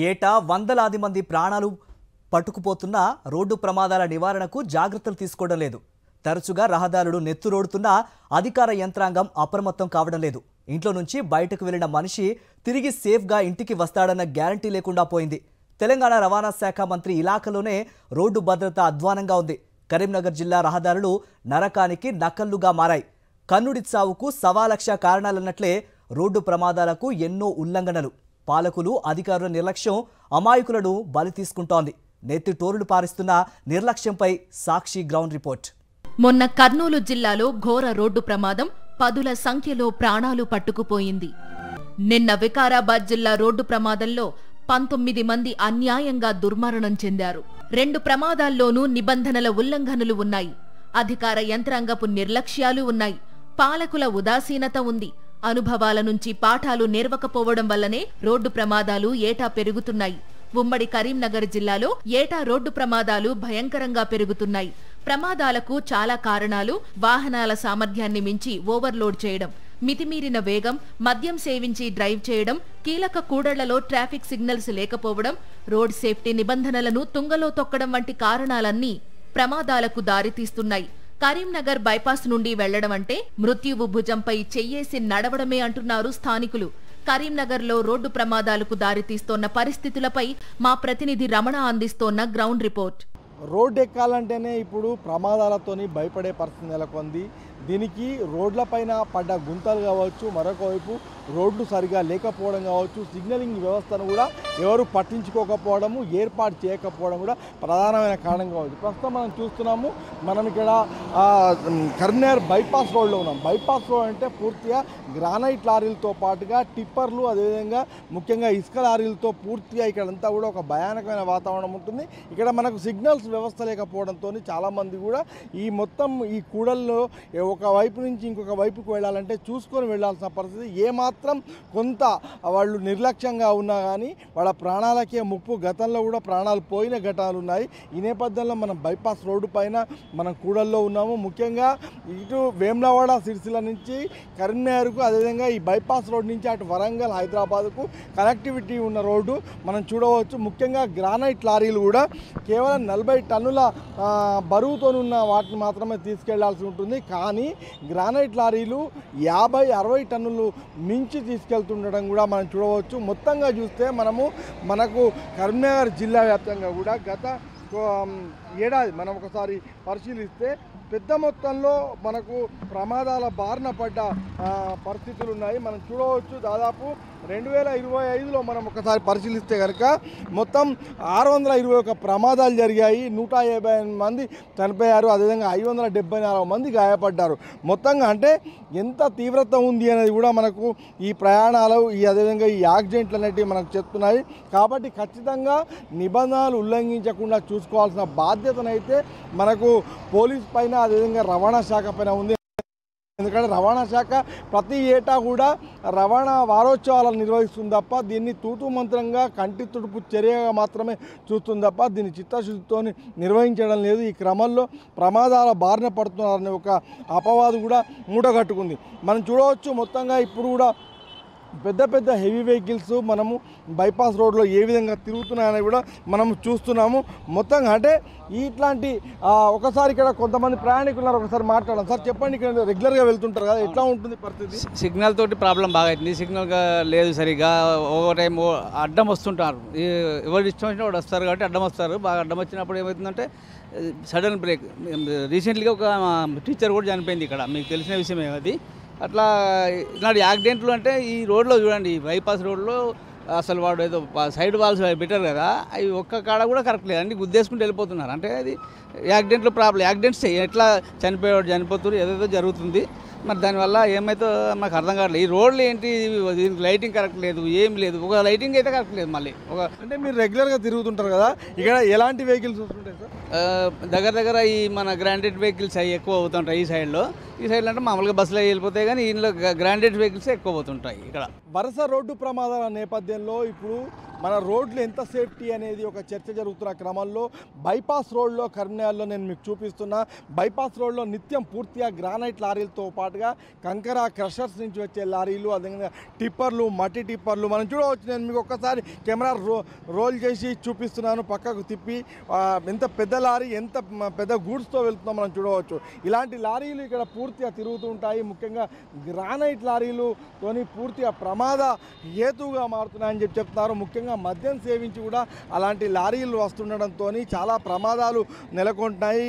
ఏటా వందలాది మంది ప్రాణాలు పట్టుకుపోతున్న రోడ్డు ప్రమాదాల నివారణకు జాగ్రత్తలు తీసుకోవడం లేదు. తరచుగా రహదారులు నెత్తురోడుతున్నా అధికార యంత్రాంగం అప్రమత్తం కావడం లేదు. ఇంట్లో నుంచి బయటకు వెళ్లిన మనిషి తిరిగి సేఫ్గా ఇంటికి వస్తాడన్న గ్యారంటీ లేకుండా పోయింది. తెలంగాణ రవాణా శాఖ మంత్రి ఇలాఖలోనే రోడ్డు భద్రత అధ్వానంగా ఉంది. కరీంనగర్ జిల్లా రహదారులు నరకానికి నకల్లుగా మారాయి. కన్నుడి చావుకు 1,00,000 కారణాలన్నట్లే రోడ్డు ప్రమాదాలకు ఎన్నో ఉల్లంఘనలు. పాలకులు అధికారుల నిర్లక్ష్యం అమాయకులను బలి తీసుకుంటోంది. నెత్తి టోరులు పారిస్తున్న నిర్లక్ష్యంపై సాక్షి గ్రౌండ్ రిపోర్ట్. మొన్న కర్నూలు జిల్లాలో ఘోర రోడ్డు ప్రమాదం 10ల సంఖ్యలో ప్రాణాలు పట్టుకుపోయింది. నిన్న వికారాబాద్ జిల్లా రోడ్డు ప్రమాదంలో 19 మంది అన్యాయంగా దుర్మరణం చెందారు. 2 ప్రమాదాల్లోనూ నిబంధనల ఉల్లంఘనలు ఉన్నాయి. అధికార యంత్రాంగపు నిర్లక్ష్యాలు ఉన్నాయి. పాలకుల ఉదాసీనత ఉంది. అనుభవాల నుంచి పాఠాలు నేర్వకపోవడం వల్లనే రోడ్డు ప్రమాదాలు ఏటా పెరుగుతున్నాయి. ఉమ్మడి కరీంనగర్ జిల్లాలో ఏటా రోడ్డు ప్రమాదాలు భయంకరంగా పెరుగుతున్నాయి. ప్రమాదాలకు చాలా కారణాలు: వాహనాల సామర్థ్యాన్ని మించి ఓవర్లోడ్ చేయడం, మితిమీరిన వేగం, మద్యం సేవించి డ్రైవ్ చేయడం, కీలక కూడళ్లలో ట్రాఫిక్ సిగ్నల్స్ లేకపోవడం, రోడ్ సేఫ్టీ నిబంధనలను తుంగలో తొక్కడం వంటి కారణాలన్నీ ప్రమాదాలకు దారితీస్తున్నాయి. కరీంనగర్ బైపాస్ నుండి వెళ్లడం అంటే మృత్యువు భుజంపై చెయ్యేసి నడవడమే అంటున్నారు స్థానికులు. కరీంనగర్లో రోడ్డు ప్రమాదాలకు దారితీస్తోన్న పరిస్థితులపై మా ప్రతినిధి రమణ అందిస్తోన్న గ్రౌండ్ రిపోర్ట్. రోడ్డు ఎక్కాలంటేనే ఇప్పుడు ప్రమాదాలతోని భయపడే పరిస్థితి నెలకొంది. దీనికి రోడ్లపైన పడ్డ గుంతలు కావచ్చు, మరొక వైపు రోడ్లు సరిగా లేకపోవడం కావచ్చు, సిగ్నలింగ్ వ్యవస్థను కూడా ఎవరు పట్టించుకోకపోవడము, ఏర్పాటు చేయకపోవడం కూడా ప్రధానమైన కారణం కావచ్చు. ప్రస్తుతం మనం చూస్తున్నాము, మనం ఇక్కడ కరీంనగర్ బైపాస్ రోడ్లో ఉన్నాం. బైపాస్ రోడ్ అంటే పూర్తిగా గ్రానైట్ లారీలతో పాటుగా టిప్పర్లు, అదేవిధంగా ముఖ్యంగా ఇసుక లారీలతో పూర్తిగా ఇక్కడంతా కూడా ఒక భయానకమైన వాతావరణం ఉంటుంది. ఇక్కడ మనకు సిగ్నల్స్ వ్యవస్థ లేకపోవడంతో చాలామంది కూడా ఈ మొత్తం ఈ కూడల్లో ఒక వైపు నుంచి ఇంకొక వైపుకు వెళ్ళాలంటే చూసుకొని వెళ్ళాల్సిన పరిస్థితి. ఏమాత్రం కొంత వాళ్ళు నిర్లక్ష్యంగా ఉన్నా కానీ వాళ్ళ ప్రాణాలకే ముప్పు. గతంలో కూడా ప్రాణాలు పోయిన ఘటనలు ఉన్నాయి. ఈ నేపథ్యంలో మనం బైపాస్ రోడ్డు పైన మనం కూడల్లో ఉన్నాము. ముఖ్యంగా ఇటు వేములవాడ, సిరిసిల్ల నుంచి కరీంనగర్కు, అదేవిధంగా ఈ బైపాస్ రోడ్ నుంచి అటు వరంగల్, హైదరాబాద్కు కనెక్టివిటీ ఉన్న రోడ్డు మనం చూడవచ్చు. ముఖ్యంగా గ్రానైట్ లారీలు కూడా కేవలం 40 టన్నుల బరువుతోనున్న వాటిని మాత్రమే తీసుకెళ్లాల్సి ఉంటుంది. కానీ గ్రానైట్ లారీలు 50-60 టన్నులు మించి తీసుకెళ్తుండడం కూడా మనం చూడవచ్చు. మొత్తంగా చూస్తే మనకు కరీంనగర్ జిల్లా వ్యాప్తంగా కూడా గత ఏడాది మనం ఒకసారి పరిశీలిస్తే పెద్ద మొత్తంలో మనకు ప్రమాదాల బారిన పడ్డ పరిస్థితులు ఉన్నాయి. మనం చూడవచ్చు, దాదాపు 2025లో మనం ఒకసారి పరిశీలిస్తే కనుక మొత్తం 621 ప్రమాదాలు జరిగాయి. 150 మంది చనిపోయారు. అదేవిధంగా 574 మంది గాయపడ్డారు. మొత్తంగా అంటే ఎంత తీవ్రత ఉంది అనేది కూడా మనకు ఈ ప్రయాణాలు, అదేవిధంగా ఈ యాక్సిడెంట్లు అనేటివి మనకు చెప్తున్నాయి. కాబట్టి ఖచ్చితంగా నిబంధనలు ఉల్లంఘించకుండా చూసుకోవాల్సిన బాధ్యతనైతే మనకు పోలీస్ పైన, అదేవిధంగా రవాణా శాఖ పైన ఉంది. ఎందుకంటే రవాణా శాఖ ప్రతి ఏటా కూడా రవాణా వారోత్సవాలను నిర్వహిస్తుంది తప్ప దీన్ని తూతూ మంత్రంగా కంటి తుడుపు చర్యగా మాత్రమే చూస్తుంది తప్ప దీన్ని చిత్తశుద్ధితో నిర్వహించడం లేదు. ఈ క్రమంలో ప్రమాదాల బారిన పడుతున్నారనే ఒక అపవాదు కూడా మూటగట్టుకుంది. మనం చూడవచ్చు, మొత్తంగా ఇప్పుడు కూడా పెద్ద పెద్ద హెవీ వెహికల్స్ మనము బైపాస్ రోడ్లో ఏ విధంగా తిరుగుతున్నాయని కూడా మనం చూస్తున్నాము. మొత్తంగా అంటే ఇట్లాంటి ఒకసారి ఇక్కడ కొంతమంది ప్రయాణికులు ఒకసారి మాట్లాడాలి. సార్ చెప్పండి, ఇక్కడ రెగ్యులర్గా వెళ్తుంటారు కదా, ఎట్లా ఉంటుంది పరిస్థితి? సిగ్నల్ తోటి ప్రాబ్లం బాగా అవుతుంది. సిగ్నల్గా లేదు సరిగా, ఓవర్ టైం అడ్డం వస్తుంటారు. ఎవరు ఇష్టం వచ్చినా వాడు వస్తారు కాబట్టి అడ్డం వస్తారు. బాగా అడ్డం వచ్చినప్పుడు ఏమవుతుందంటే సడన్ బ్రేక్. రీసెంట్గా ఒక టీచర్ కూడా చనిపోయింది ఇక్కడ, మీకు తెలిసిన విషయమే అది. అట్లా ఇలాంటి యాక్సిడెంట్లు అంటే ఈ రోడ్లో చూడండి, బైపాస్ రోడ్లో అసలు వాడు ఏదో సైడ్ వాల్స్ బెటర్ కదా, అవి ఒక్క కాడ కూడా కరెక్ట్ లేదు, అన్ని గుద్దేసుకుంటూ వెళ్ళిపోతున్నారు. అంటే అది యాక్సిడెంట్లు ప్రాబ్లం. యాక్సిడెంట్స్ ఎట్లా చనిపోయేవాడు చనిపోతున్నారు, ఏదేదో జరుగుతుంది. మరి దానివల్ల ఏమైతే మాకు అర్థం కావట్లేదు. ఈ రోడ్లు ఏంటి, దీనికి లైటింగ్ కరెక్ట్ లేదు, ఏం లేదు. ఒక లైటింగ్ అయితే కరెక్ట్ లేదు. మళ్ళీ అంటే మీరు రెగ్యులర్గా తిరుగుతుంటారు కదా, ఇక్కడ ఎలాంటి వెహికల్స్ వస్తుంటాయి సార్? దగ్గర ఈ మన గ్రాండెడ్ వెహికల్స్ అవి ఎక్కువ అవుతుంటాయి ఈ సైడ్లో. ఈ సైడ్లో అంటే మామూలుగా బస్సులో వెళ్ళిపోతాయి, కానీ ఇందులో గ్రాండెడ్ వెహికల్స్ ఎక్కువ పోతుంటాయి. ఇక్కడ వరుస రోడ్డు ప్రమాదాల నేపథ్యంలో ఇప్పుడు మన రోడ్లు ఎంత సేఫ్టీ అనేది ఒక చర్చ జరుగుతున్న క్రమంలో బైపాస్ రోడ్లో కరీంనగర్లో నేను మీకు చూపిస్తున్నా. బైపాస్ రోడ్లో నిత్యం పూర్తిగా గ్రానైట్ లారీలతో పాటుగా కంకర క్రషర్స్ నుంచి వచ్చే లారీలు, అదేవిధంగా టిప్పర్లు, మట్టి టిప్పర్లు మనం చూడవచ్చు. నేను మీకు ఒక్కసారి కెమెరా రోల్ చేసి చూపిస్తున్నాను, పక్కకు తిప్పి ఎంత పెద్ద లారీ ఎంత పెద్ద గూడ్స్తో వెళ్తుందో మనం చూడవచ్చు. ఇలాంటి లారీలు ఇక్కడ పూర్తిగా తిరుగుతూ ఉంటాయి. ముఖ్యంగా గ్రానైట్ లారీలుతోని పూర్తిగా ప్రమాద హేతువుగా మారుతున్నాయని చెప్తున్నారు. ముఖ్యంగా మద్యం సేవించి కూడా అలాంటి లారీలు వస్తుండడంతో చాలా ప్రమాదాలు నెలకొంటున్నాయి.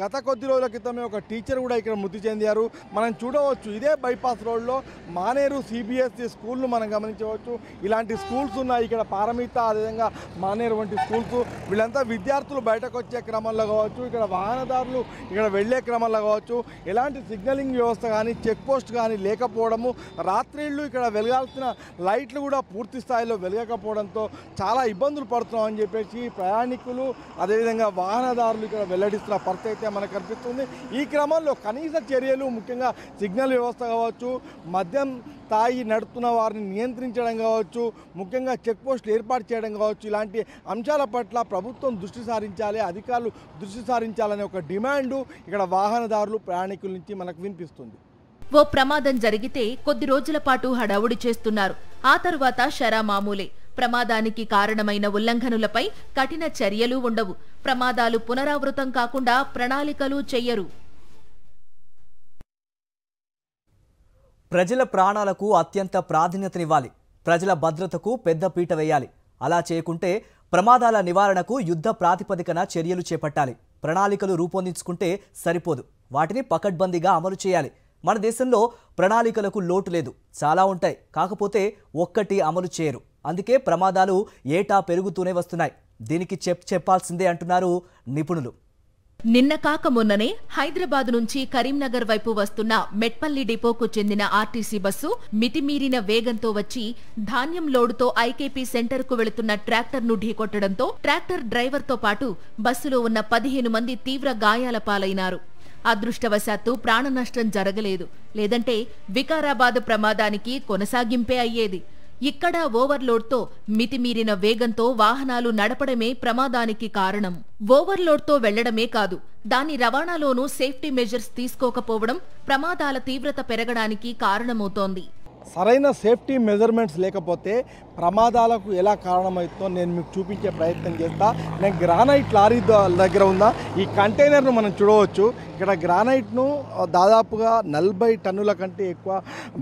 గత కొద్ది రోజుల క్రితమే ఒక టీచర్ కూడా ఇక్కడ మృతి చెందారు. మనం చూడవచ్చు ఇదే బైపాస్ రోడ్లో మానేరు సిబిఎస్ఈ స్కూల్ను మనం గమనించవచ్చు. ఇలాంటి స్కూల్స్ ఉన్నాయి ఇక్కడ, పారమిత అదేవిధంగా మానేరు వంటి స్కూల్స్. వీళ్ళంతా విద్యార్థులు బయటకు వచ్చే క్రమంలో కావచ్చు, ఇక్కడ వాహనదారులు ఇక్కడ వెళ్ళే క్రమంలో కావచ్చు, ఎలాంటి సిగ్నలింగ్ వ్యవస్థ కానీ చెక్ పోస్ట్ కానీ లేకపోవడము, రాత్రిళ్ళు ఇక్కడ వెలగాల్సిన లైట్లు కూడా పూర్తి స్థాయిలో వెలగకపోవడంతో చాలా ఇబ్బందులు పడుతున్నామని చెప్పేసి ప్రయాణికులు అదేవిధంగా వాహనదారులు ఇక్కడ వెల్లడిస్తున్న పరిస్థితి అయితే మనకు కనిపిస్తుంది. ఈ క్రమంలో కనీస చర్యలు, ముఖ్యంగా సిగ్నల్ వ్యవస్థ కావచ్చు, మద్యం తాగి నడుపుతున్న వారిని నియంత్రించడం కావచ్చు, ముఖ్యంగా చెక్ పోస్టులు ఏర్పాటు చేయడం కావచ్చు, ఇలాంటి అంశాల పట్ల ప్రభుత్వం దృష్టి సారించాలి, అధికారులు దృష్టి సారించాలనే ఒక డిమాండు ఇక్కడ వాహనదారులు, ప్రయాణికుల నుంచి మనకు వినిపిస్తుంది. ఓ ప్రమాదం జరిగితే కొద్ది రోజుల పాటు హడావుడి చేస్తున్నారు. ఆ తరువాత షరా మామూలే. ప్రమాదానికి కారణమైన ఉల్లంఘనులపై కఠిన చర్యలు ఉండవు. ప్రమాదాలు పునరావృతం కాకుండా ప్రణాళికలు చెయ్యరు. ప్రజల ప్రాణాలకు అత్యంత ప్రాధాన్యతనివ్వాలి. ప్రజల భద్రతకు పెద్ద పీట వేయాలి. అలా చేయకుంటే ప్రమాదాల నివారణకు యుద్ధ ప్రాతిపదికన చర్యలు చేపట్టాలి. ప్రణాళికలు రూపొందించుకుంటే సరిపోదు, వాటిని పకడ్బందీగా అమలు చేయాలి. మన దేశంలో ప్రణాళికలకు లోటు లేదు, చాలా ఉంటాయి, కాకపోతే ఒక్కటి అమలు చేయరు. అందుకే ప్రమాదాలు ఏటా పెరుగుతూనే వస్తున్నాయి. దీనికి చెప్పాల్సిందే అంటున్నారు నిపుణులు. నిన్న కాక మొన్ననే హైదరాబాద్ నుంచి కరీంనగర్ వైపు వస్తున్న మెట్పల్లి డిపోకు చెందిన ఆర్టీసీ బస్సు మితిమీరిన వేగంతో వచ్చి ధాన్యం లోడుతో ఐకేపీ సెంటర్కు వెళుతున్న ట్రాక్టర్ను ఢీకొట్టడంతో ట్రాక్టర్ డ్రైవర్తో పాటు బస్సులో ఉన్న 15 మంది తీవ్ర గాయాల పాలైనారు. అదృష్టవశాత్తు ప్రాణనష్టం జరగలేదు. లేదంటే వికారాబాద్ ప్రమాదానికి కొనసాగింపే అయ్యేది. ఇక్కడ ఓవర్లోడ్తో మితిమీరిన వేగంతో వాహనాలు నడపడమే ప్రమాదానికి కారణం. ఓవర్లోడ్తో వెళ్లడమే కాదు, దాని రవాణాలోనూ సేఫ్టీ మెజర్స్ తీసుకోకపోవడం ప్రమాదాల తీవ్రత పెరగడానికి కారణమవుతోంది. సరైన సేఫ్టీ మెజర్మెంట్స్ లేకపోతే ప్రమాదాలకు ఎలా కారణమవుతుందో నేను మీకు చూపించే ప్రయత్నం చేస్తా. నేను గ్రానైట్ లారీ దగ్గర ఉన్న ఈ కంటైనర్ను మనం చూడవచ్చు. ఇక్కడ గ్రానైట్ను దాదాపుగా 40 టన్నుల కంటే ఎక్కువ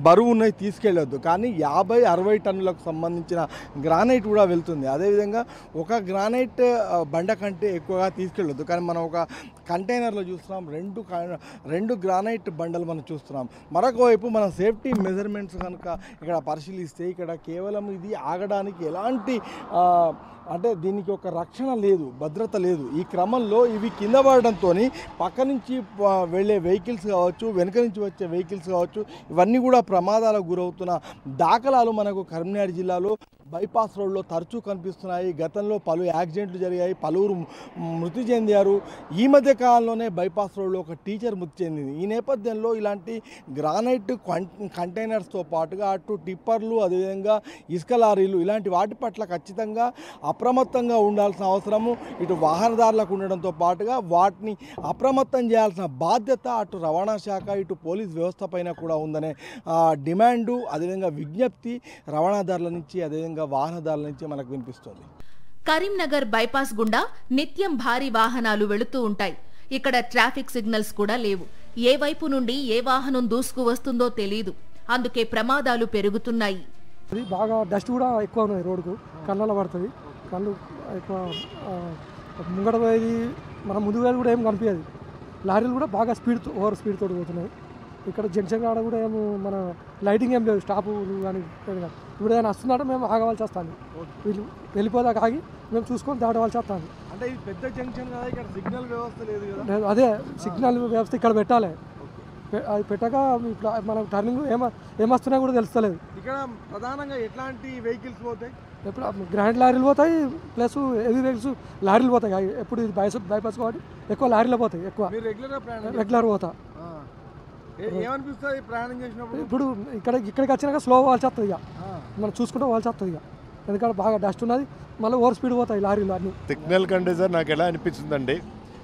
బరువు ఉన్నది తీసుకెళ్ళొద్దు, కానీ 50-60 టన్నులకు సంబంధించిన గ్రానైట్ కూడా వెళ్తుంది. అదేవిధంగా ఒక గ్రానైట్ బండ కంటే ఎక్కువగా తీసుకెళ్ళొద్దు, కానీ మనం ఒక కంటైనర్లో చూస్తున్నాం, రెండు గ్రానైట్ బండలు మనం చూస్తున్నాం. మరొక వైపు మనం సేఫ్టీ మెజర్మెంట్స్ కనుక ఇక్కడ పరిశీలిస్తే ఇక్కడ కేవలం ఇది ఆగడానికి ఎలాంటి అంటే దీనికి ఒక రక్షణ లేదు, భద్రత లేదు. ఈ క్రమంలో ఇవి కింద పడడంతో పక్క నుంచి వెళ్ళే వెహికల్స్ కావచ్చు, వెనుక నుంచి వచ్చే వెహికల్స్ కావచ్చు, ఇవన్నీ కూడా ప్రమాదాలకు గురవుతున్న దాఖలాలు మనకు కరీంనగర్ జిల్లాలో బైపాస్ రోడ్లో తరచూ కనిపిస్తున్నాయి. గతంలో పలు యాక్సిడెంట్లు జరిగాయి, పలువురు మృతి చెందారు. ఈ మధ్య కాలంలోనే బైపాస్ రోడ్లో ఒక టీచర్ మృతి చెందింది. ఈ నేపథ్యంలో ఇలాంటి గ్రానైట్ కంటైనర్స్తో పాటుగా అటు టిప్పర్లు, అదేవిధంగా ఇసుక లారీలు, ఇలాంటి వాటి పట్ల ఖచ్చితంగా అప్రమత్తంగా ఉండాల్సిన అవసరము ఇటు వాహనదారులకు ఉండడంతో పాటుగా వాటిని అప్రమత్తం చేయాల్సిన బాధ్యత అటు రవాణా శాఖ, ఇటు పోలీస్ వ్యవస్థ పైన కూడా ఉందనే డిమాండు, అదేవిధంగా విజ్ఞప్తి రవాణాదారుల నుంచి, అదేవిధంగా వాహనదారుల నుంచి మనకు వినిపిస్తుంది. కరీంనగర్ బైపాస్ గుండా నిత్యం భారీ వాహనాలు వెళుతూ ఉంటాయి. ఇక్కడ ట్రాఫిక్ సిగ్నల్స్ కూడా లేవు. ఏ వైపు నుండి ఏ వాహనం దూసుకు వస్తుందో తెలీదు. అందుకే ప్రమాదాలు పెరుగుతున్నాయి. బాగా డస్ట్ కూడా ఎక్కువ ఉన్నది, రోడ్డుకు కళ్ళలో పడుతుంది. కళ్ళు ఎక్కువ ముంగడ పోయేది, మన ముందు వేలు కూడా ఏం కనిపించదు. లారీలు కూడా బాగా ఓవర్ స్పీడ్ తోటి పోతున్నాయి. ఇక్కడ జంక్షన్ కాడ కూడా ఏమో మన లైటింగ్ ఏం లేదు, స్టాపు కానీ ఇప్పుడు ఏదైనా వస్తున్నాడో మేము ఆగవలసి వస్తాను. వీళ్ళు వెళ్ళిపోదాకా ఆగి మేము చూసుకొని దాటవలసి వస్తాను. అంటే ఇది పెద్ద జంక్షన్ కదా, ఇక్కడ సిగ్నల్ వ్యవస్థ లేదు కదా. అదే సిగ్నల్ వ్యవస్థ ఇక్కడ పెట్టాలి. అది పెట్టక ఇప్పుడు మనం టర్నింగ్ ఏమొస్తున్నా కూడా తెలుస్తలేదు. ఇక్కడ ప్రధానంగా ఎట్లాంటి వెహికల్స్ పోతాయి? ఎప్పుడు గ్రాండ్ లారీలు పోతాయి, ప్లస్ హెవీ వెహికల్స్ లారీలు పోతాయి. ఎప్పుడు ఇది బైపాస్ కాబట్టి ఎక్కువ లారీలు పోతాయి. ఎక్కువ రెగ్యులర్ పోతా. ఏమనిపిస్తుంది ప్రయాణం చేసినప్పుడు? ఇప్పుడు ఇక్కడికి వచ్చినాక స్లో వాల్సి వస్తుంది. ఇక మనం చూసుకుంటే వాల్సి వస్తుంది. ఇక ఎందుకంటే బాగా డస్ట్ ఉన్నది, మళ్ళీ ఓవర్ స్పీడ్ పోతాయి లారీలు అన్నీ. సిగ్నల్ కంటే సార్ నాకు ఎలా అనిపిస్తుందండి,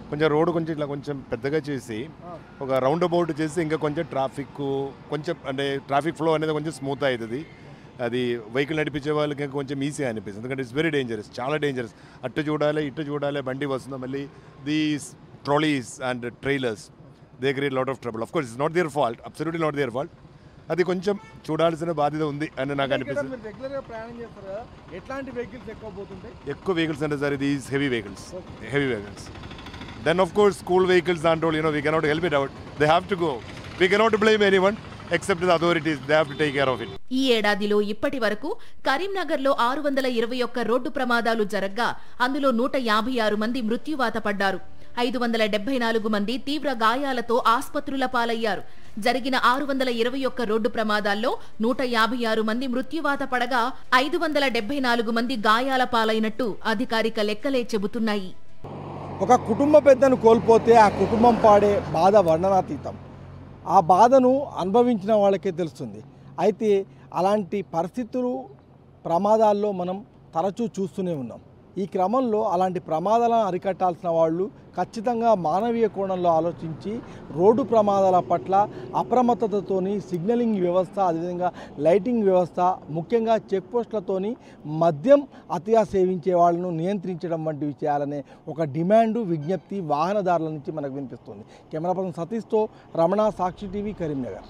కొంచెం రోడ్డు కొంచెం ఇట్లా కొంచెం పెద్దగా చేసి ఒక రౌండ్ అబౌట్ చేసి ఇంకా కొంచెం ట్రాఫిక్ కొంచెం అంటే ట్రాఫిక్ ఫ్లో అనేది కొంచెం స్మూత్ అవుతుంది. అది వెహికల్ నడిపించే వాళ్ళకి ఇంకా కొంచెం ఈజీ అనిపిస్తుంది. ఎందుకంటే ఇట్స్ వెరీ డేంజరస్, చాలా డేంజరస్. అటు చూడాలి ఇటు చూడాలి, బండి వస్తుంది, మళ్ళీ these trolleys and trailers they create lot of trouble. Of course it's not their fault, absolutely not their fault. అది కొంచెం చూడాల్సిన బాధ్యత ఉంది అని నాకు అనిపిస్తుంది. రెగ్యులర్గా ప్రయాణం చేస్తారు కదా, ఎట్లాంటి వెహికల్స్ ఎక్కువ పోతుంటాయి? ఎక్కువ వెహికల్స్ అంటే సార్ ఇది heavy vehicles. Then of course school vehicles and all, we cannot help it out. They have to go. We cannot blame anyone except the authorities. They have to take care of it. ఈ ఏడాదిలో ఇప్పటి వరకు కరీంనగర్లో 621 road ప్రమాదాలు జరగ్గా అందులో 156 మంది మృత్యువాత పడ్డారు. 574 మంది తీవ్ర గాయాలతో ఆస్పత్రుల పాలయ్యారు. జరిగిన 621 రోడ్డు ప్రమాదాల్లో 156 మంది మృత్యువాత పడగా 574 మంది గాయాల పాలైనట్టు అధికారిక లెక్కలే చెబుతున్నాయి. ఒక కుటుంబ పెద్దను కోల్పోతే ఆ కుటుంబం పాడే బాధ వర్ణనాతీతం. ఆ బాధను అనుభవించిన వాళ్ళకే తెలుస్తుంది. అయితే అలాంటి పరిస్థితులు ప్రమాదాల్లో మనం తరచూ చూస్తూనే ఉన్నాం. ఈ క్రమంలో అలాంటి ప్రమాదాలను అరికట్టాల్సిన వాళ్ళు ఖచ్చితంగా మానవీయ కోణంలో ఆలోచించి రోడ్డు ప్రమాదాల పట్ల అప్రమత్తతతోని సిగ్నలింగ్ వ్యవస్థ, అదేవిధంగా లైటింగ్ వ్యవస్థ, ముఖ్యంగా చెక్ పోస్టులతోని మద్యం అతిగా సేవించే వాళ్ళను నియంత్రించడం వంటివి చేయాలనే ఒక డిమాండు, విజ్ఞప్తి వాహనదారుల నుంచి మనకు వినిపిస్తుంది. కెమెరా పర్సన్ సతీష్తో రమణ, సాక్షి టీవీ, కరీంనగర్.